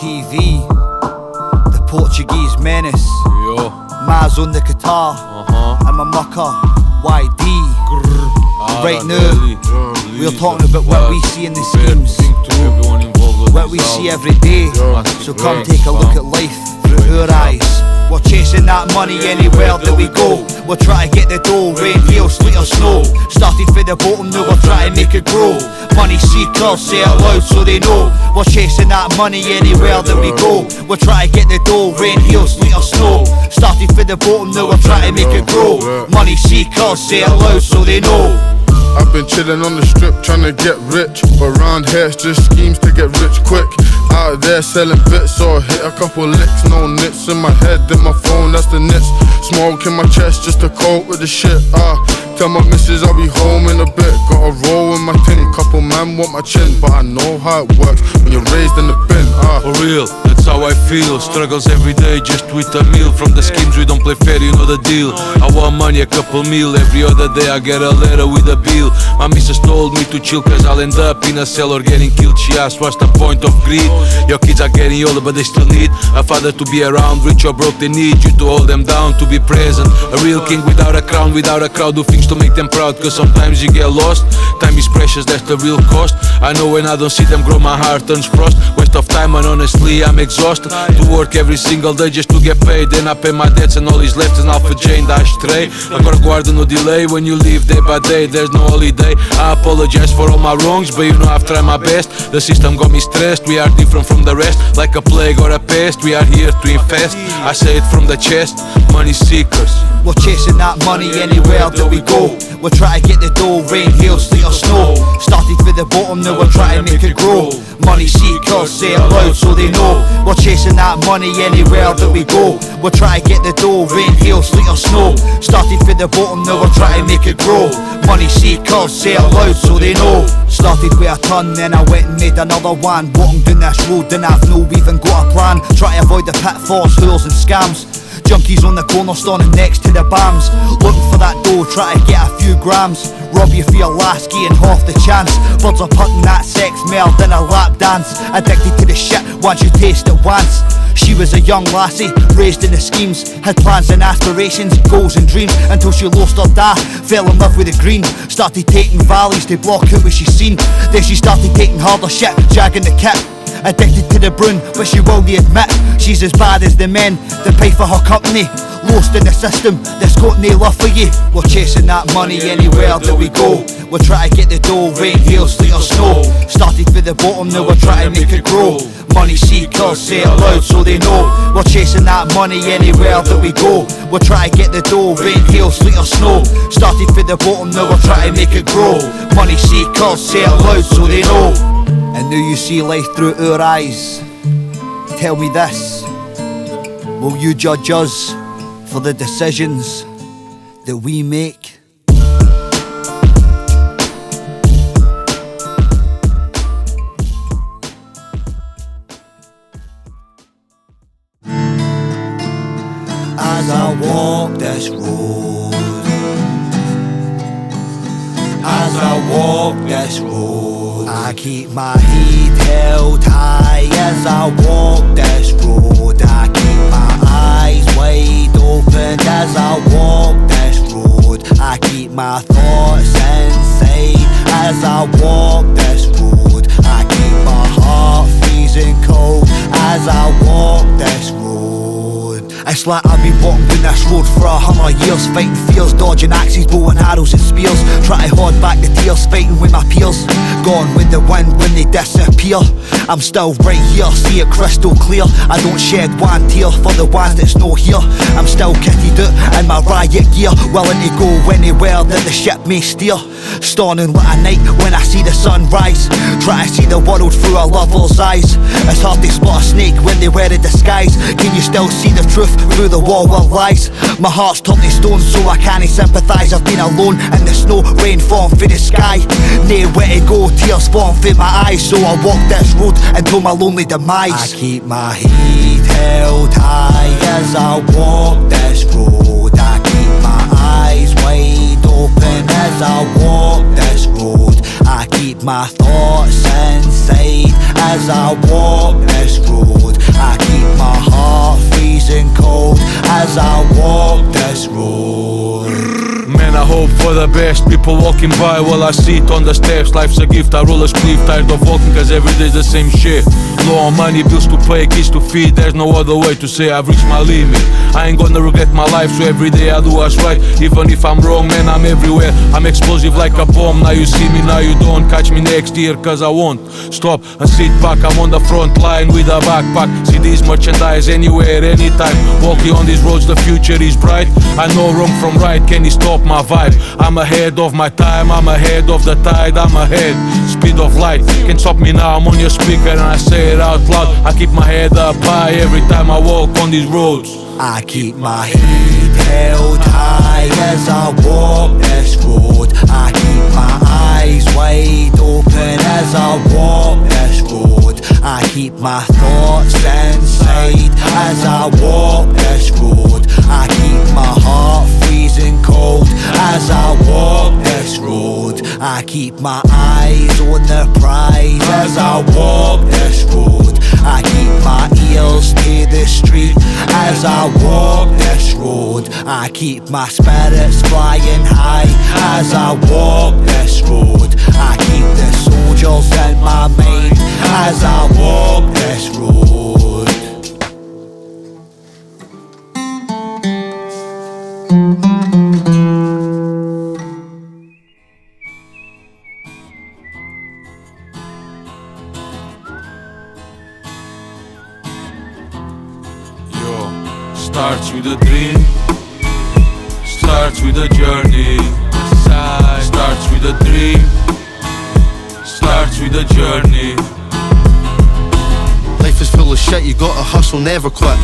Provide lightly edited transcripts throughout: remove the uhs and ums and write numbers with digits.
Cctv, the Portuguese menace. Yo. Maz on the guitar, and my mucker, YD. Right now, we're talking about what we see in the schemes, what we see every day. So come take a look at life through our eyes. We're chasing that money anywhere that we go. We're trying to get the dough, rain, hail, sleet or snow. Started for the bottom, now we're trying to make it grow. Money seekers, say it loud so they know. We're chasing that money anywhere that we go. We're trying to get the dough, rain, hail, sleet or snow. Started for the bottom, now we're trying to make it grow. Money seekers, say it loud so they know. I've been chillin' on the strip trying to get rich, but round here it's just schemes to get rich quick. Out there selling bits or hit a couple licks. No nits in my head, in my phone, that's the nits. Smoke in my chest just to cope with the shit. Tell my missus I'll be home in a bit. Gotta roll with my tin, couple man want my chin, but I know how it works when you're raised in the bin. For real, that's how I feel. Struggles every day just with a meal. From the schemes we don't play fair, you know the deal. I want money, a couple meal. Every other day I get a letter with a bill. My missus told me to chill cause I'll end up in a cell or getting killed. She asked what's the point of greed. Your kids are getting older but they still need a father to be around. Rich or broke they need you to hold them down, to be present. A real king without a crown, without a crowd. Do things to make them proud, cause sometimes you get lost. Time is precious, that's the real cost. I know when I don't see them grow my heart turns frost. Waste of time and honestly I'm exhausted. To work every single day just to get paid. Then I pay my debts and all is left is Alpha J in the ashtray. I gotta guard no delay when you live day by day. There's no holiday. I apologize for all my wrongs, but you know I've tried my best. The system got me stressed, we are different from the rest. Like a plague or a pest, we are here to infest. I say it from the chest, money seekers. We're chasing that money anywhere that we go. We're trying to get the dough, rain, hail, sleet or snow. Started for the bottom, now we're trying to make it grow. Money seekers, say it loud so they know. We're chasing that money anywhere that we go. We're trying to get the dough, rain, hail, sleet or snow. Started for the bottom, now we're trying to make it grow. Money seekers, say it loud so they know. Started with a ton, then I went and made another one. Walking down this road, and I've no even got a plan. Try to avoid the pitfalls, hools and scams. Junkies on the corner standing next to the BAMs. Looking for that dough, try to get a few grams. Rob you for your last key and half the chance. Birds are putting that sex more than a lap dance. Addicted to the shit once you taste it once. She was a young lassie, raised in the schemes. Had plans and aspirations, goals and dreams. Until she lost her dad, fell in love with the green. Started taking valleys to block out what she seen. Then she started taking harder shit, jagging the kit. Addicted to the broom, but she will admit she's as bad as the men that pay for her company. Lost in the system, that's got no love for you. We're chasing that money anywhere that we go. We're trying to get the dough, rain, hail, sleet or snow. Started for the bottom, now we're trying to make it grow. Money seekers, say it loud so they know. We're chasing that money anywhere that we go. We're trying to get the dough, rain, hail, sleet or snow. Started for the bottom, now we're trying to make it grow. Money seekers, say it loud so they know. And now you see life through our eyes. Tell me this, will you judge us for the decisions that we make? As I walk this road, as I walk this road, I keep my head held high. As I walk this road, I keep my eyes wide open. As I walk this road, I keep my thoughts inside. As I walk this road, I keep my heart freezing cold. As I walk this road, it's like I've been walking down this road for 100 years, fighting fears, dodging axes, bow and arrows and spears. Try to hold back the tears, fighting with my peers. Gone with the wind when they disappear. I'm still right here, see it crystal clear. I don't shed one tear for the ones that's no here. I'm still kitted out in my riot gear, willing to go anywhere that the ship may steer. Storming like a night when I see the sun rise. Try to see the world through a lover's eyes. It's hard to spot a snake when they wear a disguise. Can you still see the truth through the wall of lies? My heart's turned to stone so I can't sympathise. I've been alone in the snow, rain falling through the sky. Nowhere to go, tears falling through my eyes. So I walk this road until my lonely demise. I keep my head held high as I walk this road. I keep my eyes wide open as I walk this road. I keep my thoughts inside as I walk this road. as I walk this road. Man, I hope for the best. People walking by while I sit on the steps. Life's a gift, I roll a spliff. Tired of walking cause every day's the same shit. Low on money, bills to pay, kids to feed. There's no other way to say I've reached my limit. I ain't gonna regret my life, so every day I do what's right. Even if I'm wrong, man, I'm everywhere. I'm explosive like a bomb. Now you see me, now you don't. Catch me next year cause I won't stop and sit back. I'm on the front line with a backpack. See this merchandise anywhere, anytime. Walking on these roads, the future is bright. I know wrong from right, can you stop my vibe? I'm ahead of my time, I'm ahead of the tide. I'm ahead, speed of light. Can't stop me now, I'm on your speaker and I say it out loud. I keep my head up high every time I walk on these roads. I keep my head held high as I walk this road. I keep my eyes wide open as I walk this road. I keep my thoughts inside as I walk this road. I keep my heart freezing cold as I walk this road. I keep my eyes on the prize as I walk this road. I keep my ears to the street as I walk this road. I keep my spirits flying high as I walk this road. I keep the soldiers in my mind as I walk this road. Starts with a dream, starts with a journey. Starts with a dream, starts with a journey. Life is full of shit, you gotta hustle, never quit.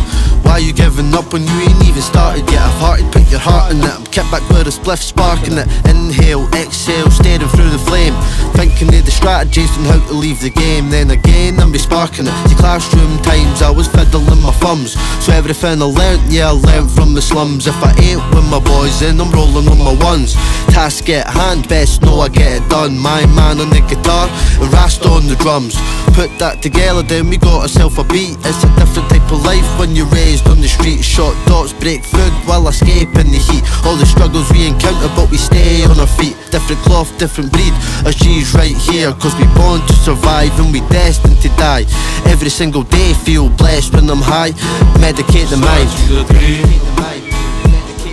Why you giving up when you ain't even started yet? I've hearted, put your heart in it. I'm kicked back with a spliff, sparking it. Inhale, exhale, staring through the flame. Thinking of the strategies and how to leave the game. Then again, I'm be sparking it. See, classroom times, I was fiddling my thumbs. So everything I learnt, yeah, I learnt from the slums. If I ain't with my boys, then I'm rolling on my ones. Task at hand, best know I get it done. My man on the guitar, and Rast on the drums. Put that together, then we got ourselves a beat. It's a different type of life when you're raised on the street. Short dots, break food while escaping the heat. All the struggles we encounter, but we stay on our feet. Different cloth, different breed. Our G's right here, cause we born to survive and we destined to die. Every single day feel blessed when I'm high. Medicate the mind. Starts with a dream,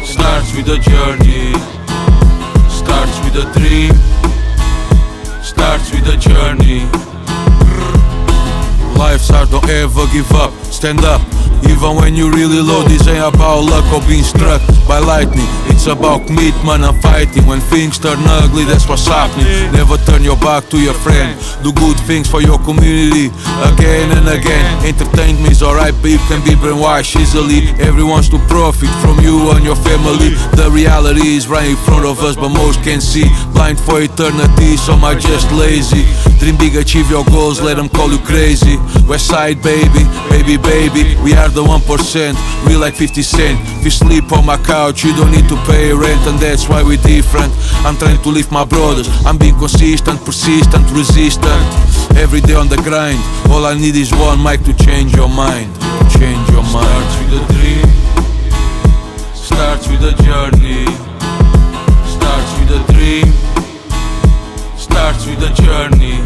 starts with a journey. Starts with a dream, starts with a journey. Life's hard, don't ever give up, stand up. Even when you really low, this ain't about luck or being struck by lightning. It's about commitment and fighting. When things turn ugly, that's what's happening. Never turn your back to your friend. Do good things for your community again and again. Entertainment is alright, but you can be brainwashed easily. Everyone's to profit from you and your family. The reality is right in front of us, but most can't see. Blind for eternity, some are just lazy. Dream big, achieve your goals, let them call you crazy. West side baby, baby, baby. We are the 1%, we like 50 cent. If you sleep on my couch, you don't need to pay rent. And that's why we're different. I'm trying to lift my brothers. I'm being consistent, persistent, resistant. Every day on the grind. All I need is one mic to change your mind. Change your mind. Starts with a dream, starts with a journey. Starts with a dream, starts with a journey.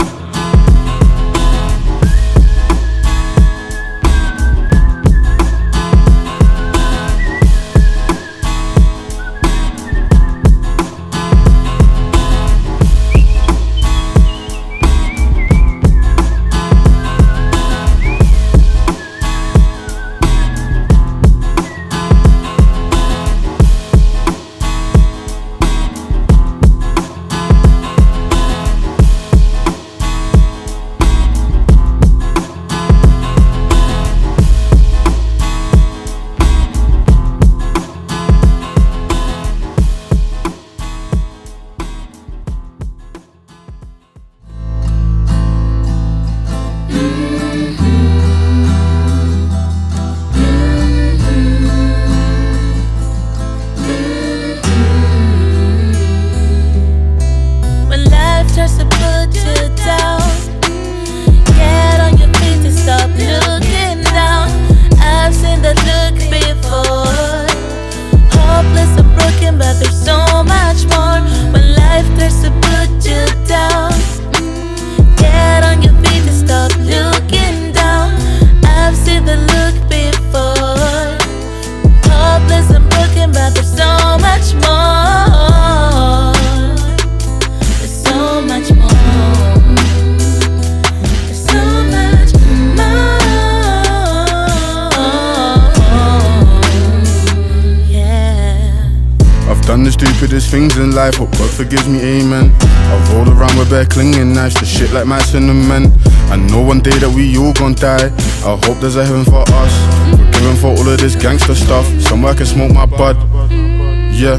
in life, hope God forgives me, amen. I've rolled around with bare clinging knives to shit like mice and the men. I know one day that we all gon' die. I hope there's a heaven for us. Forgiven for all of this gangster stuff. Somewhere I can smoke my bud. Yeah,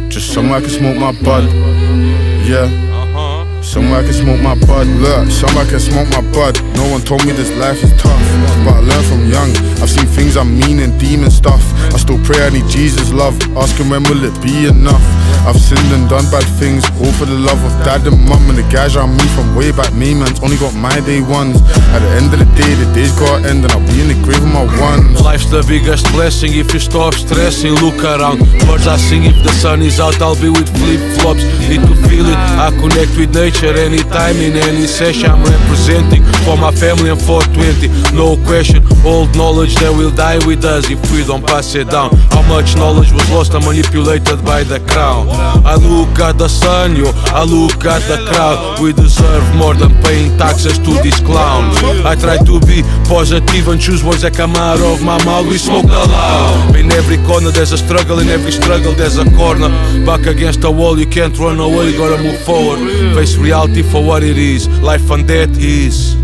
just somewhere I can smoke my bud. Yeah, somewhere I can smoke my bud. Look, somewhere I can smoke my bud. No one told me this life is tough, but I learned from young. I've seen things I mean and demon stuff. I still pray I need Jesus' love. Asking when will it be enough. I've sinned and done bad things, all for the love of dad and mum. And the guys around me from way back, me man's only got my day ones. At the end of the day, the day's gotta end and I'll be in the grave with my ones. Life's the biggest blessing if you stop stressing. Look around, birds are singing. If the sun is out, I'll be with flip-flops. Need to feel it, I connect with nature anytime, in any session. I'm representing for my family and 420. No question, old knowledge that will die with us if we don't pass it down. How much knowledge was lost and manipulated by the crown. I look at the sun, yo, I look at the crowd. We deserve more than paying taxes to these clowns. I try to be positive and choose words that come out of my mouth. We smoke the loud. In every corner there's a struggle, in every struggle there's a corner. Back against the wall, you can't run away, you gotta move forward. Face reality for what it is, life and death is.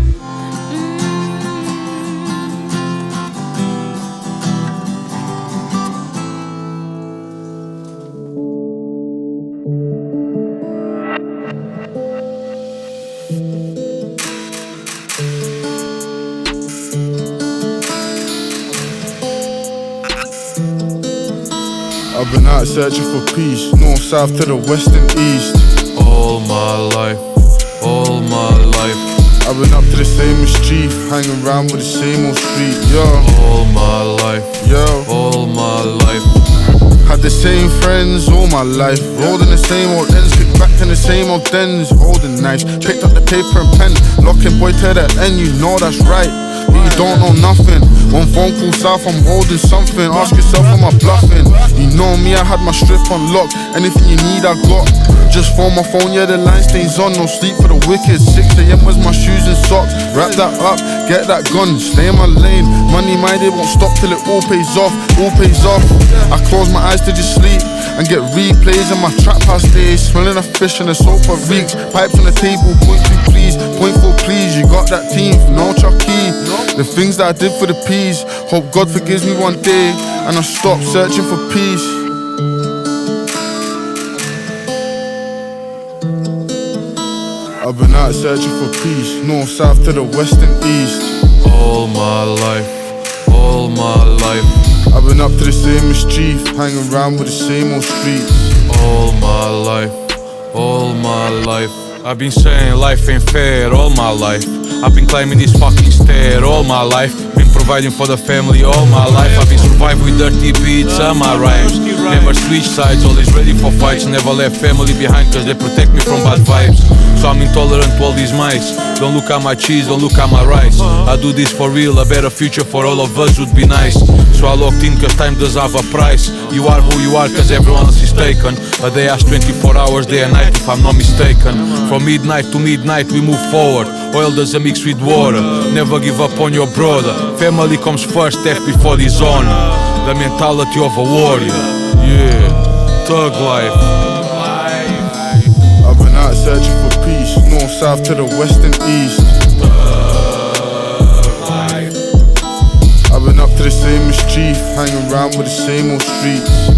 I've been out searching for peace, north, south to the west and east. All my life, all my life. I've been up to the same mischief, hanging around with the same old street, yo. All my life, yo. All my life. Had the same friends all my life, rolled in the same old ends, kicked back in the same old dens, holding knives, picked up the paper and pen, locking boy to the end, you know that's right. You don't know nothing. One phone call south, I'm holding something. Ask yourself, am I bluffing? You know me, I had my strip on lock. Anything you need, I got. Just phone my phone, yeah, the line stays on. No sleep for the wicked. 6 AM was my shoes and socks. Wrap that up, get that gun, stay in my lane. Money minded, won't stop till it all pays off. All pays off. I close my eyes to just sleep and get replays in my trap house days. Smelling a fish and a sofa reeks. Pipes on the table, point to please, point for please. You got that team, no Chucky. The things that I did for the peace. Hope God forgives me one day and I stop searching for peace. I've been out searching for peace, north, south to the west and east. All my life, all my life. I've been up to the same mischief, hanging around with the same old streets. All my life, all my life. I've been saying life ain't fair all my life. I've been climbing this fucking stair all my life. Been providing for the family all my life. I've been surviving with dirty beats and my rhymes. Never switch sides, always ready for fights. Never left family behind cause they protect me from bad vibes. So I'm intolerant to all these mice. Don't look at my cheese, don't look at my rice. I do this for real, a better future for all of us would be nice. So I locked in cause time does have a price. You are who you are cause everyone else is taken. A day has 24 hours, day and night if I'm not mistaken. From midnight to midnight we move forward. Oil doesn't mix with water. Never give up on your brother. Family comes first, death before dishonor. The mentality of a warrior. Yeah, thug life. I've been out searching for peace, north, south to the west and east. I've been up to the same mischief, hanging around with the same old streets.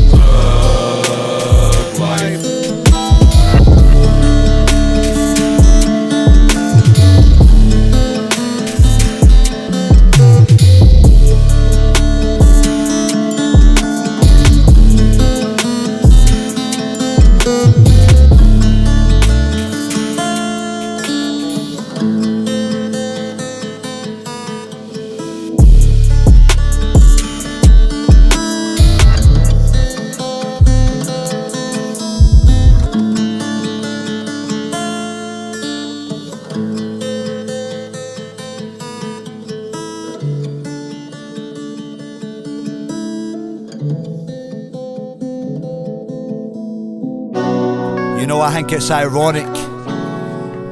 You know, I think it's ironic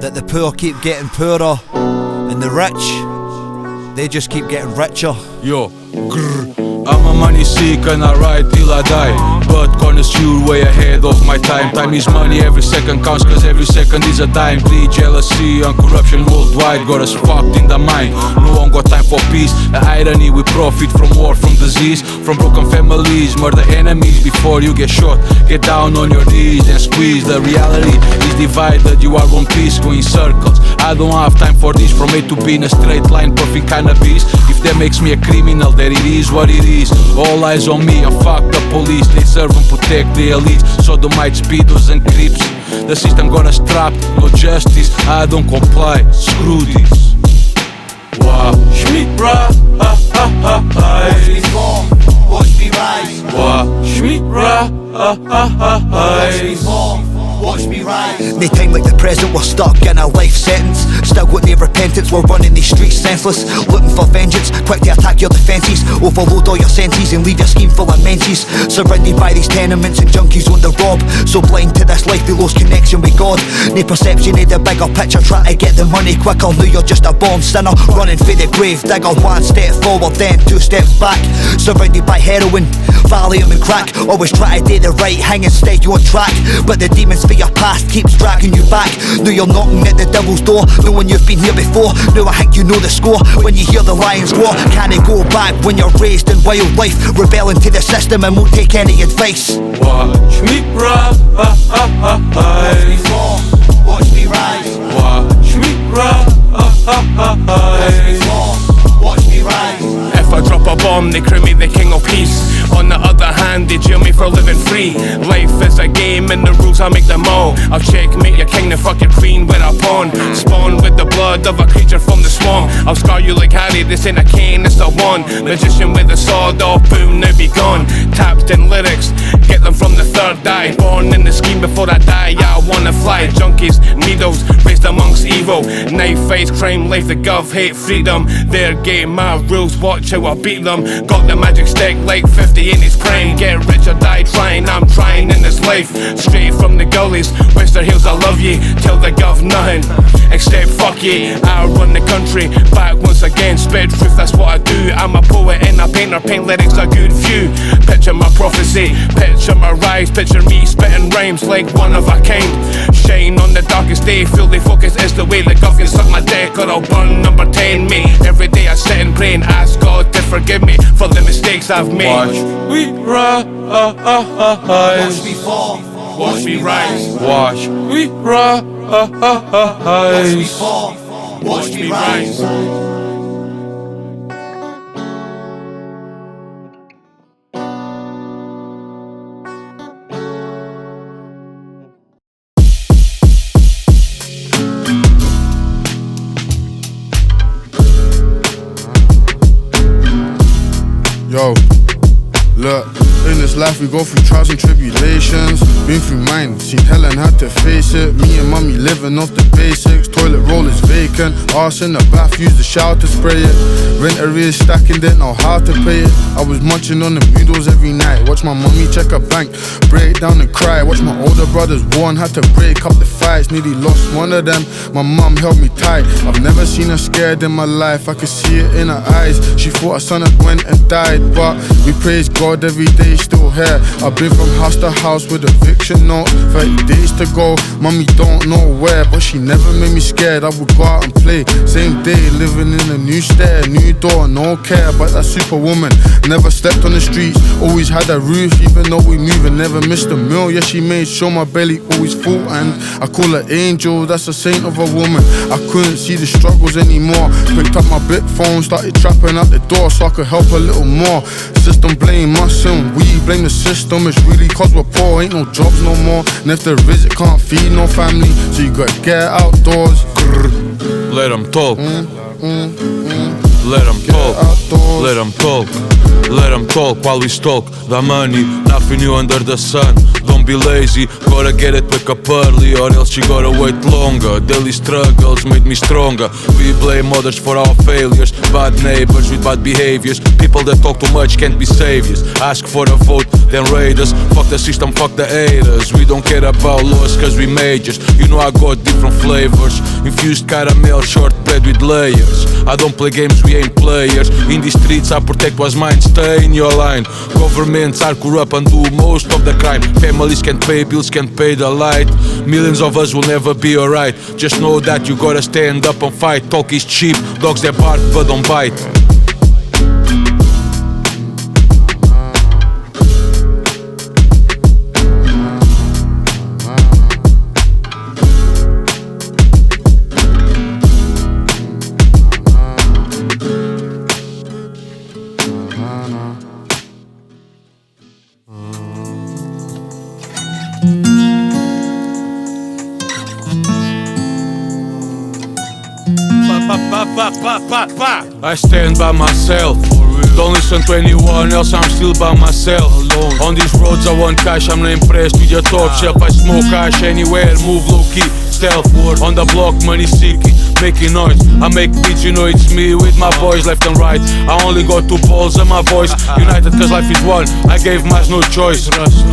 that the poor keep getting poorer and the rich, they just keep getting richer. Yo, grr. I'm a money seeker and I ride till I die. but connoisseur way ahead of my time. Time is money, every second counts, cause every second is a dime. Greed, jealousy and corruption worldwide got us fucked in the mind. No one got time for peace. The irony, we profit from war, from disease, from broken families. Murder enemies before you get shot. Get down on your knees and squeeze. The reality is divided, you are one piece, go in circles. I don't have time for this, from A to B in a straight line, perfect cannabis. If that makes me a criminal, then it is what it is. All eyes on me, I fuck the police. They serve and protect the elites, sodomites, speedos and creeps. The system got us trapped, no justice, I don't comply, screw this. Watch me rise, Watch me fall, watch me rise. watch me rise. Watch me fall, watch me rise. No time like the present, we're stuck in a life sentence. Still got no repentance, we're running these streets senseless. Looking for vengeance, quick to attack your defences. Overload all your senses and leave your scheme full of menses. Surrounded by these tenements and junkies on the rob. So blind to this life they lose connection with God. No perception of the bigger picture, try to get the money quicker. Know you're just a born sinner, running for the grave. Digger, one step forward then 2 steps back. Surrounded by heroin, Valium and crack. Always try to do the right, hang and stay you on track. But the demons for your past keeps dragging you back. Know you're knocking at the devil's door, knowing you've been here before. Now I think you know the score when you hear the lions roar. Can it go back when you're raised in wildlife, rebelling to the system and won't take any advice? Watch me rise, Watch me fall, watch me rise. watch me rise. Watch me fall, watch me rise. If I drop a bomb, they crown me the king of peace. On the other hand, they jail me for living free. Life is a game and the rules, I make them all. I'll checkmate your king, then fuck your queen with a pawn. Spawn with the blood of a creature from the swamp. I'll scar you like Harry, this ain't a cane, it's a one. Magician with a sword, all boom, now be gone. Tapped in lyrics, get them from the third eye. Born in the scheme before I die, yeah, I wanna fly. Junkies, needles, raised amongst evil. Knife fights, crime, life, the gov, hate, freedom. Their game, my rules, watch how I beat them. Got the magic stick like 50 in his prime. Get rich or die trying, I'm trying in this life. Straight from the gullies, Western Hills, I love ye. Tell the gov nothing, except fuck ye. I run the country, back once again. Spread truth, that's what I do. I'm a poet and a painter, paint lyrics a good view. Picture my prophecy, picture my rise. Picture me spitting rhymes like one of a kind. Shine on the darkest day, feel the focus is the way. The gov can suck my dick or I'll burn number 10, mate. Every day I sit and pray and ask God to forgive me for the mistakes I've made. Watch me rise, Watch me fall, watch me rise. watch me rise. Watch me fall, watch me rise. Yo, look, in this life we go through trials and tribulations. Been through mine, seen hell and had to face it. Me and mommy living off the basics. Toilet roll is vacant, arse in the bath, use the shower to spray it. Rent arrears stacking, didn't know how to pay it. I was munching on the noodles every night. Watch my mommy check her bank, break down and cry. Watch my older brothers warn, had to break up the fights. Nearly lost one of them, my mom held me tight. I've never seen her scared in my life, I could see it in her eyes. She thought her son had went and died, but we praise God every day, still here. I've been from house to house with eviction note, 30 days to go, mommy don't know where. But she never made me scared, I would go out and play. Same day, living in a new stair, new door, no care. But that superwoman never slept on the streets, always had a roof, even though we move and never missed a meal. Yeah, she made sure my belly always full, and I call her angel, that's a saint of a woman. I couldn't see the struggles anymore, picked up my bit phone, started trapping out the door so I could help a little more. System blame us and we blame the system. It's really cause we're poor, ain't no jobs no more. And if there is, it can't feed no family, so you gotta get outdoors. Let them talk. Let them talk. Let them talk. Let them talk while we stalk the money, nothing new under the sun. Don't be lazy, gotta get it, wake up early, or else you gotta wait longer. Daily struggles made me stronger. We blame others for our failures, bad neighbors with bad behaviors. People that talk too much can't be saviors. Ask for a vote, then raid us. Fuck the system, fuck the haters. We don't care about laws cause we majors. You know I got different flavors, infused caramel, shortbread with layers. I don't play games, we ain't players. In the streets I protect what's mine, stay in your line. Governments are corrupt and do most of the crime. Families can't pay bills, can't pay the light. Millions of us will never be alright. Just know that you gotta stand up and fight. Talk is cheap, dogs they bark but don't bite. I stand by myself. Don't listen to anyone else, I'm still by myself. On these roads I want cash, I'm not impressed with your top shelf. I smoke cash anywhere, move low key, stealth. On the block, money seeking, making noise. I make beats, you know it's me with my boys left and right. I only got 2 balls and my voice united cause life is one, I gave Mars no choice.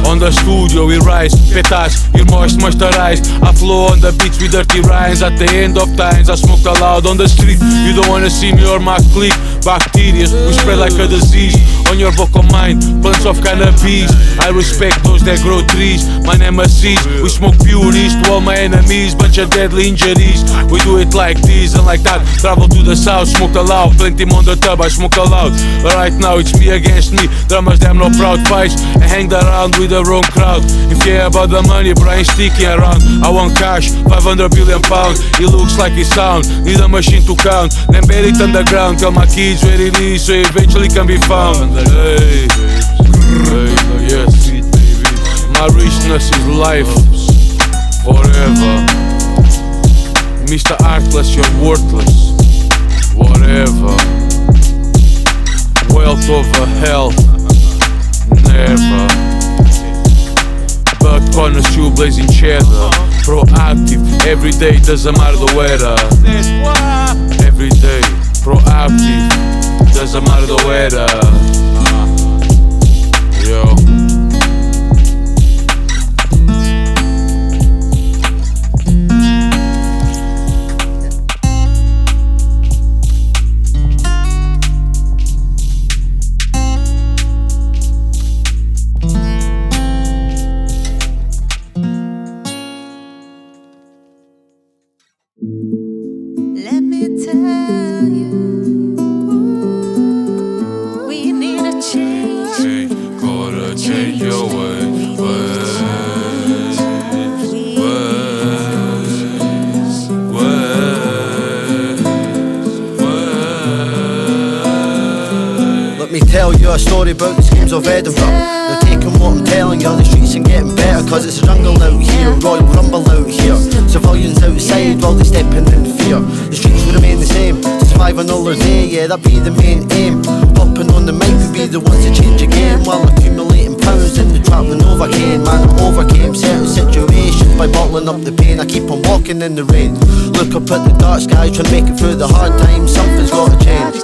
On the studio we rise, petas, you're moisturized. I flow on the beats with dirty rhymes. At the end of times I smoked aloud on the street. You don't wanna see me or my clique. Bacteria, we spread like a disease. On your vocal mind, plants of cannabis. I respect those that grow trees. My nemesis, we smoke puries to all my enemies. Bunch of deadly injuries. We do it like this and like that. Travel to the south, smoke aloud. Plenty on the tub, I smoke aloud. Right now it's me against me. Drummers, damn no proud fights. I hang around with the wrong crowd. If you care about the money, bro, I ain't sticking around. I want cash, 500 billion pounds. It looks like it sound, need a machine to count. Then bury it underground, tell my kids where it is, so eventually can be found. Hey, yes, my richness is life forever. Mr. Artless, you're worthless. Whatever. Wealth over health, never. But corner shoe blazing cheddar. Proactive, every day doesn't matter the weather. Every day, proactive, doesn't matter the weather. Yo. Let me tell you, we need a change. Hey, gotta change your ways, ways. Let me tell you a story about the schemes of Edinburgh. They're taking what I'm telling you, the streets and getting better. Cause it's a jungle out here, royal rumble out here. Civilians outside while they stepping in fear. The streets will remain the same, survive another day, yeah, that be the main aim. Popping on the mic to be the ones to change the game, while accumulating pounds in the trap with Novocaine. Man, I overcame certain situations by bottling up the pain. I keep on walking in the rain, look up at the dark sky, trying to make it through the hard times. Something's gotta change.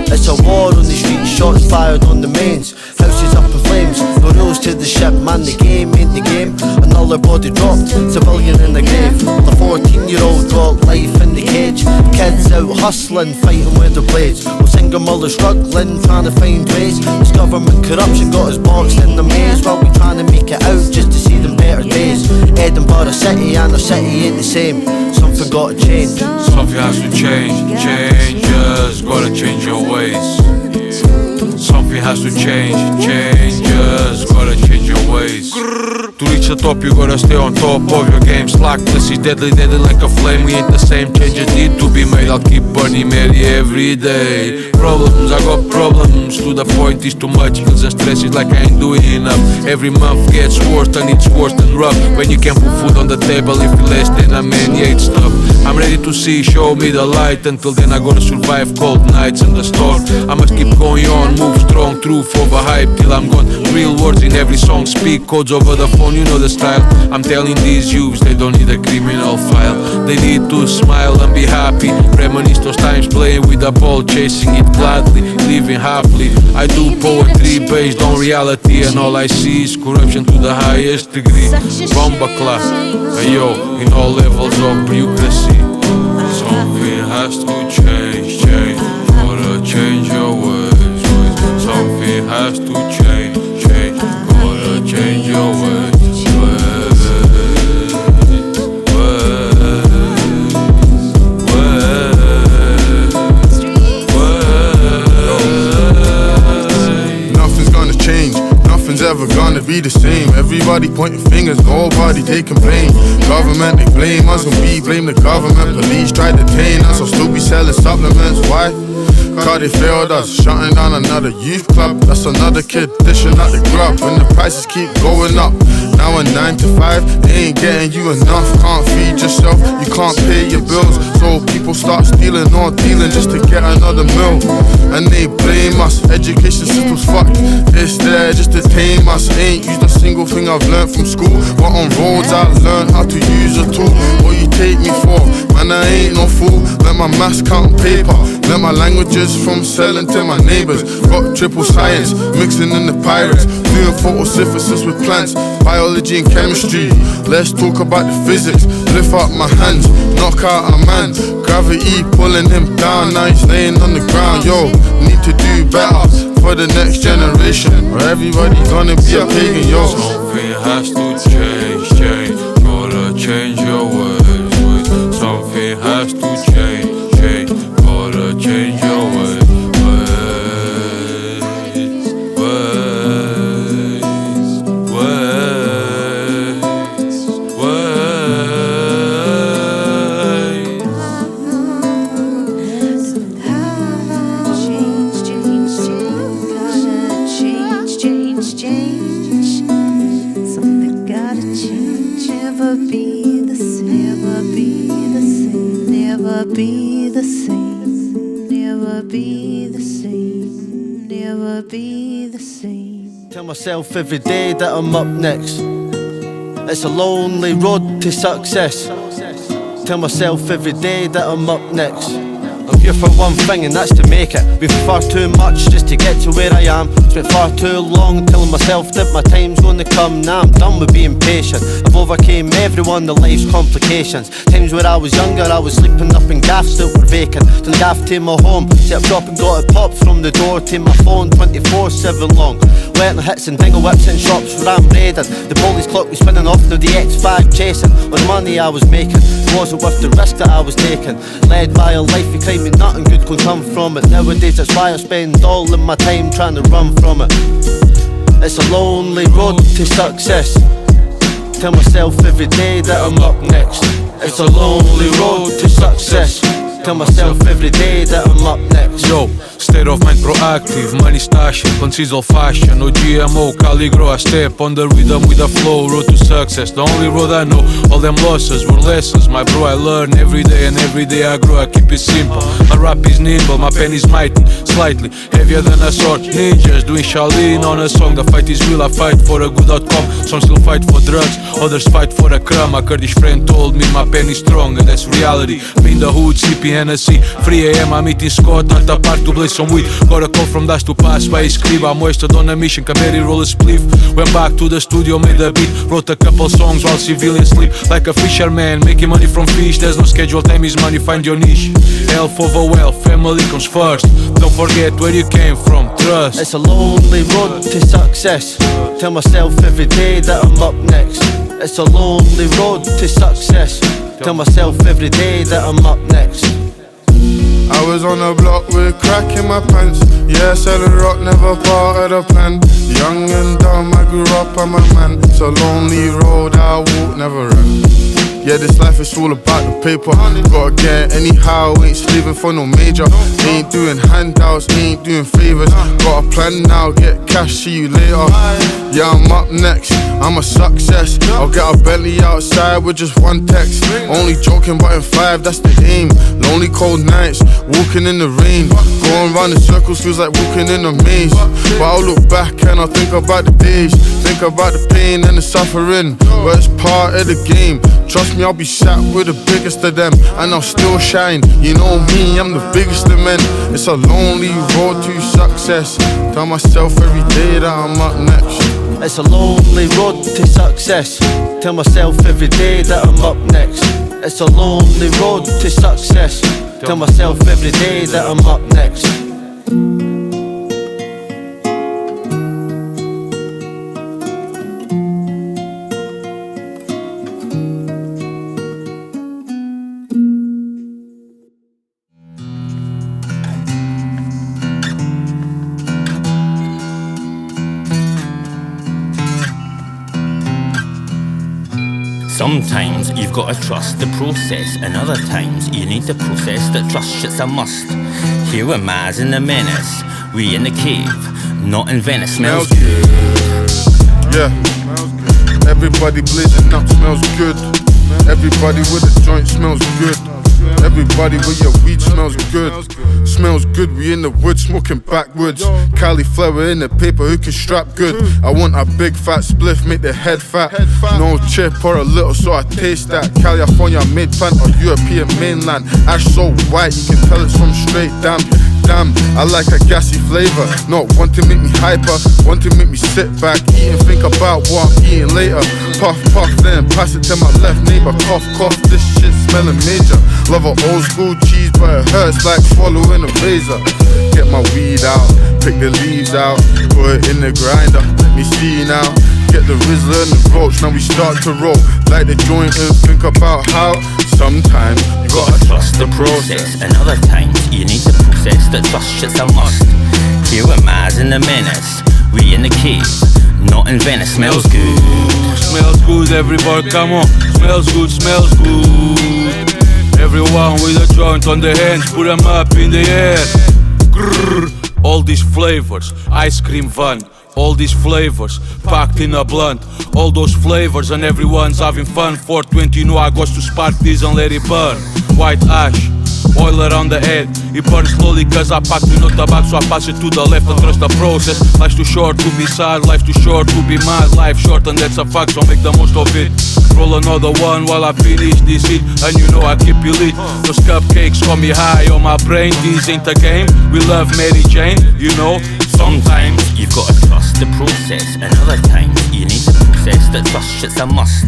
It's a war on the streets, shots fired on the mains. Houses up in flames, no rules to the ship. Man, the game ain't the game. Another body dropped, civilian in the grave. The 14-year-old got life in the cage. Kids out hustling, fighting with the blades. With single mothers struggling, trying to find ways. This government corruption got us boxed in the maze, while we trying to make it out just to see them better days. Edinburgh city and our city ain't the same. Something gotta change. Something has to change. Changes, gotta change your ways. Something has to change. Changes, gotta change your ways. To reach the top, you gotta stay on top of your game. Slackness is deadly, deadly like a flame. We ain't the same, changes need to be made. I'll keep burning Mary every day. Problems, I got problems. To the point it's too much, feels and stress is like I ain't doing enough. Every month gets worse and it's worse than rough. When you can't put food on the table, if you less than a man, yeah, it's tough. I'm ready to see, show me the light. Until then I gotta survive cold nights in the storm. I must keep going on, move strong, truth over hype till I'm gone. Real words in every song, speak codes over the phone, you know the style. I'm telling these youths they don't need a criminal file. They need to smile and be happy. Reminisce those times playing with the ball, chasing it gladly, living happily. I do poetry based on reality, and all I see is corruption to the highest degree. Bomba class, yo, in all levels of bureaucracy. Something has to change, change. has to change, change. Gotta change your ways. Nothing's ever gonna be the same. Everybody pointing fingers, nobody taking blame. Government, they blame us and we blame the government. Police try to detain us, I'll still be selling supplements. Why? Cause they failed us, shutting down another youth club. That's another kid dishing out the grub. When the prices keep going up, now a 9 to 5, they ain't getting you enough. Can't feed yourself, you can't pay your bills. So people start stealing or dealing just to get another meal. And they blame us, education system's fucked. It's there just to tame us. Ain't used a single thing I've learned from school. But on roads I learned how to use a tool. What you take me for? Man, I ain't no fool. Let my maths count paper. Let my languages from selling to my neighbors. Got triple science, mixing in the pirates. Doing photosynthesis with plants, biology and chemistry. Let's talk about the physics. Lift up my hands, knock out a man. Gravity pulling him down, now he's laying on the ground. Yo, need to do better for the next generation, or everybody gonna be a pagan, yo. Something has to change, change. Gotta change your ways, ways. Something has to change, change. Gotta change your ways, ways, ways, ways, ways. Something gotta change. Never be the same. Never be the same. Never be the same. Never be the same. Never be the same. Tell myself every day that I'm up next. It's a lonely road to success. Tell myself every day that I'm up next. I'm here for one thing and that's to make it. We've far too much just to get to where I am. Spent far too long telling myself that my time's gonna come. Now I'm done with being patient. I've overcame every one of life's complications. Times where I was younger, I was sleeping up in gaffs that were vacant. Then gaff to my home, set up shop and got it popped from the door to my phone 24/7 long. Wetting hits and dingle whips in shops where I'm raiding. The police clock was spinning off, now the X5 chasing. All the money I was making wasn't worth the risk that I was taking. Led by a life of crime and nothing good could come from it. Nowadays that's why I spend all of my time trying to run from it. It's a lonely road to success. Tell myself every day that I'm up next. It's a lonely road to success. Tell myself every day that I'm up next. Yo, state of mind proactive, money stashing, conceals all fashion. No GMO, Cali grow, I step on the rhythm with the flow. Road to success, the only road I know. All them losses were lessons, my bro, I learn every day. And every day I grow, I keep it simple. My rap is nimble, my pen is mighty, slightly heavier than a sword. Ninjas doing Shaolin on a song. The fight is real, I fight for a good outcome. Some still fight for drugs, others fight for a crumb. A Kurdish friend told me my pen is strong, and that's reality. Me in the hood, sipping Hennessy, 3 AM, I'm eating Scott, at the park to blaze some weed. Got a call from Dust to pass by his crib. I'm wasted on a mission, can barely roll a spliff. Went back to the studio, made a beat, wrote a couple songs while civilians sleep. Like a fisherman, making money from fish. There's no schedule, time is money, find your niche. Health over wealth, family comes first. Don't forget where you came from, trust. It's a lonely road to success. Tell myself every day that I'm up next. It's a lonely road to success. Tell myself every day that I'm up next. I was on the block with crack in my pants. Yeah, selling rock, never part of the plan. Young and dumb, I grew up, I'm a man. It's a lonely road I walk, never run. Yeah, this life is all about the paper. Gotta get anyhow, ain't slaving for no major. Ain't doing handouts, ain't doing favors. Got a plan now, get cash, see you later. Yeah, I'm up next, I'm a success. I'll get a Bentley outside with just one text. Only joking, but in 5, that's the aim. Lonely cold nights, walking in the rain. Going round in circles feels like walking in a maze. But I'll look back and I'll think about the days. Think about the pain and the suffering, but it's part of the game. Trust me, I'll be sat with the biggest of them, and I'll still shine. You know me, I'm the biggest of men. It's a lonely road to success. Tell myself every day that I'm up next. It's a lonely road to success. Tell myself every day that I'm up next. It's a lonely road to success. Tell myself every day that I'm up next. Sometimes you've got to trust the process, and other times you need the process that trust shit's a must. Here we're Maz in the Menace, we in the cave, not in Venice. Smells good. Yeah, everybody blazing up, smells good. Everybody with a joint smells good. Everybody with your weed smells good. Smells good, we in the woods smoking backwoods. Cauliflower in the paper, who can strap good? I want a big fat spliff, make the head fat. No chip or a little, so I taste that. California made plant or European mainland. Ash so white, you can tell it's from straight damn. Damn, I like a gassy flavor. Not one to make me hyper, one to make me sit back, eat and think about what I'm eating later. Puff, puff, then pass it to my left neighbor. Cough, cough, this shit smelling major. Love an old school cheese, but it hurts like swallowing a razor. Get my weed out, pick the leaves out, put it in the grinder. Let me see now. Get the Rizzler and the roach, now we start to roll. Like the joint and think about how sometimes you gotta trust the process, and other times you need the process that trust shit's a must. Here we're Maz in the Menace, we in the cave, not in Venice. Smells good. Smells good, everybody, come on. Smells good, smells good. Everyone with a joint on their hands, put them up in the air. Grrr. All these flavors, ice cream van. All these flavors, packed in a blunt. All those flavors and everyone's having fun. 420, you know I goes to spark this and let it burn. White ash, oil around the head. It burns slowly cause I packed with no tobacco, so I pass it to the left and trust the process. Life's too short to be sad, life's too short to be mad. Life short and that's a fact, so make the most of it. Roll another one while I finish this hit, and you know I keep it lit. Those cupcakes got me high on my brain. This ain't a game, we love Mary Jane, you know. Sometimes you've got to trust the process, and other times you need the process that trust shit's a must.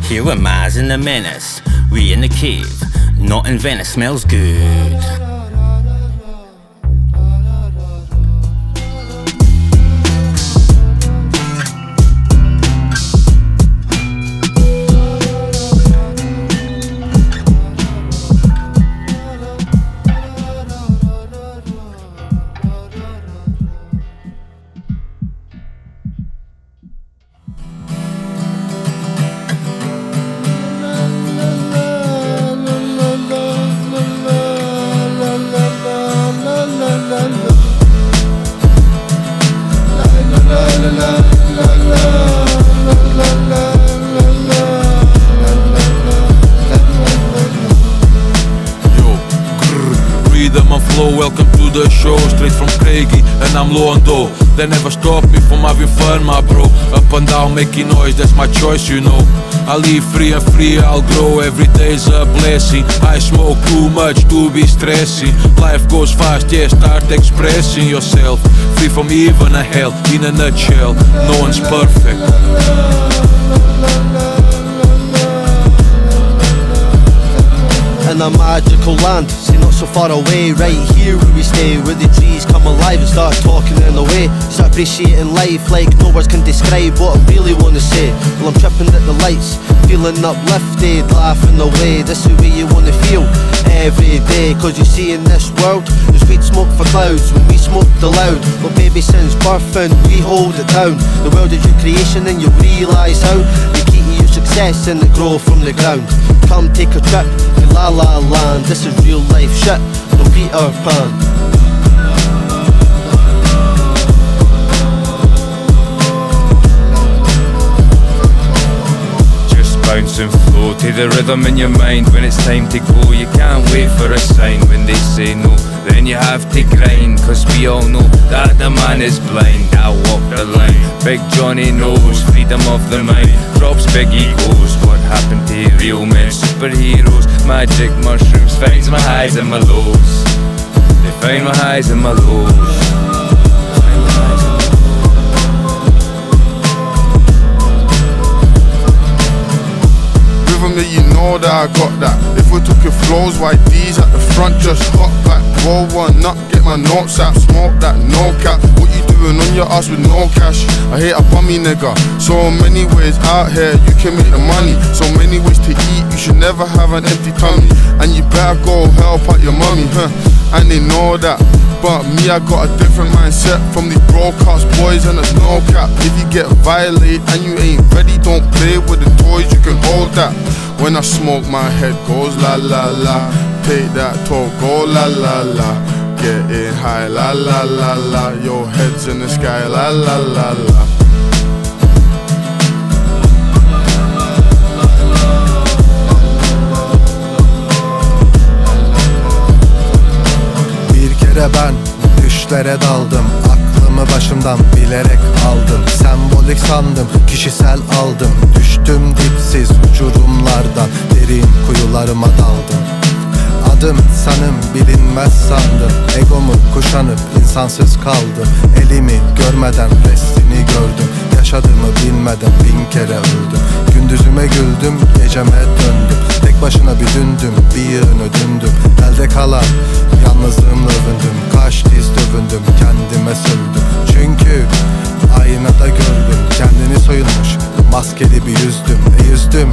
Here we're Maz in the Menace, we in the cave, not in Venice. Smells good. Welcome to the show, straight from Craigie, and I'm low on dough. They never stop me from having fun, my bro. Up and down making noise, that's my choice, you know. I live free and free, I'll grow, every day's a blessing. I smoke too much to be stressing. Life goes fast, yeah, start expressing yourself. Free from even a hell, in a nutshell. No one's perfect. In a magical land, see not so far away. Right here where we stay, where the trees come alive and start talking in a way. Start appreciating life like no words can describe what I really wanna say. Well, I'm tripping at the lights, feeling uplifted, laughing away. This is the way you wanna feel every day. Cause you see in this world, there's weed smoke for clouds. When we smoke the loud, well baby since birthing we hold it down. The world is your creation and you realise how the key to your success and it grow from the ground. Come take a trip to La La Land. This is real life shit, no Peter Pan. Just bounce and flow to the rhythm in your mind. When it's time to go, you can't wait for a sign. When they say no, then you have to grind. Cause we all know that the man is blind. I walk the line, Big Johnny knows. Freedom of the mind, drops big egos. What happened to real men, superheroes? Magic mushrooms finds my highs and my lows. They find my highs and my lows. That you know that I got that. If we took your flows, YDs at the front, just hop back, roll one up, get my notes out, smoke that, no cap. What you doing on your ass with no cash? I hate a bummy nigga. So many ways out here you can make the money. So many ways to eat, you should never have an empty tummy. And you better go help out your mummy, huh? And they know that. But me, I got a different mindset from these broadcast boys, and there's no cap. If you get violated and you ain't ready, don't play with the toys, you can hold that. When I smoke, my head goes la la la. Take that talk, go la la la. Getting high, la la la la. Your head's in the sky, la la la la. Ben düşlere daldım, aklımı başımdan bilerek aldım. Sembolik sandım, kişisel aldım. Düştüm dipsiz uçurumlardan, derin kuyularıma daldım. Adım sanım bilinmez sandım, egomu kuşanıp insansız kaldım. Elimi görmeden restini gördüm, yaşadığımı bilmeden 1000 kere öldüm. Gündüzüme güldüm, geceme döndüm. Tek başına bir dündüm, bir yığını dündüm. Elde kalan yalnızlığımla övündüm. Kaş diz dövündüm, kendime sövdüm. Çünkü aynada gördüm kendini soyulmuş, maskeli bir yüzdüm. Yüzdüm,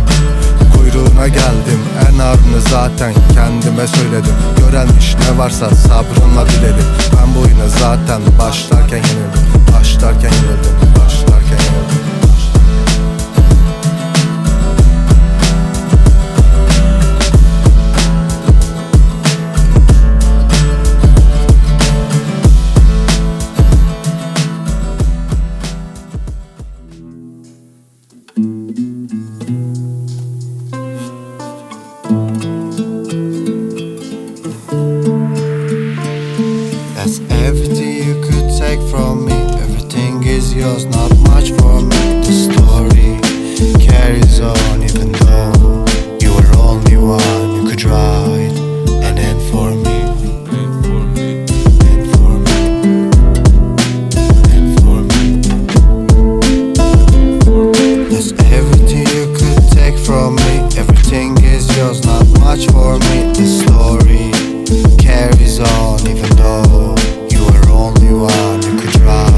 kuyruğuna geldim. En ağırını zaten kendime söyledim. Görelmiş ne varsa sabrınla diledim. Ben bu oyuna zaten başlarken yenildim. Başlarken yenildim, başlarken yenildim. Yours, not much for me. The story carries on, even though you were only one who could write an end for me. End for me. End for me. End for me. That's everything you could take from me. Everything is yours, not much for me. The story carries on, even though you were only one who could write.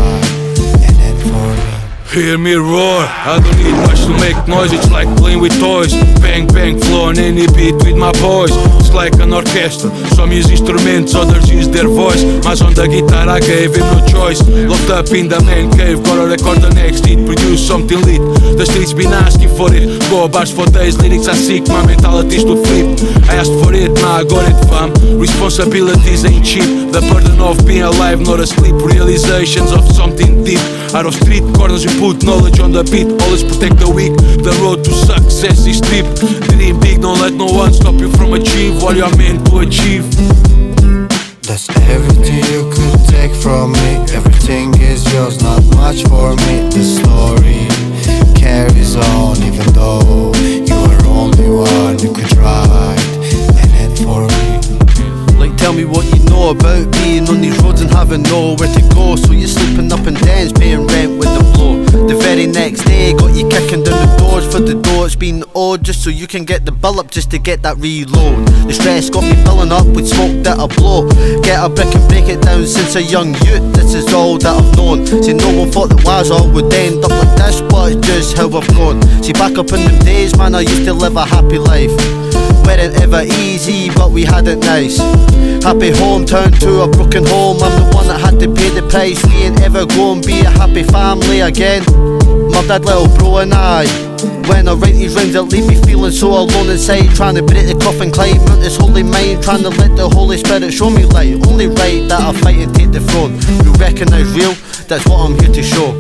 Hear me roar, I don't need much to make noise. It's like playing with toys. Bang bang flow on any beat with my boys. It's like an orchestra, some use instruments, others use their voice. Mas on the guitar I gave him no choice. Locked up in the man cave, gotta record the next hit, produce something lit. The streets been asking for it, go bars for days, lyrics are sick, my mentality's to flip. I asked for it, now I got it fam. Responsibilities ain't cheap, the burden of being alive, not asleep. Realizations of something deep. Out of street corners we put knowledge on the beat. Always protect the weak, the road to success is steep. Dream big, don't let no one stop you from achieve what you're meant to achieve. That's everything you could take from me. Everything is yours, not much for me. The story carries on, even though you were only one who could write an end for me. Like tell me what you know about being on these roads and having nowhere to go. So you're sleeping up in dens, paying rent with the blow. The very next day got you kicking down the doors for the dough. It's been odd just so you can get the bill up just to get that reload. The stress got me filling up with smoke that I blow. Get a brick and break it down since a young youth. This is all that I've known. See, no one thought that Wazza would end up like this, but it's just how I've grown. See, back up in them days, man, I used to live a happy life. Weren't ever easy, but we had it nice. Happy hometown to a broken home. I'm the one that had to pay the price. We ain't ever gonna be a happy family again. My dad, little bro and I. When I write these rhymes, it leave me feeling so alone inside. Trying to break the coffin, climb out this holy mind. Trying to let the Holy Spirit show me light. Only right that I fight and take the throne. You recognise real, that's what I'm here to show.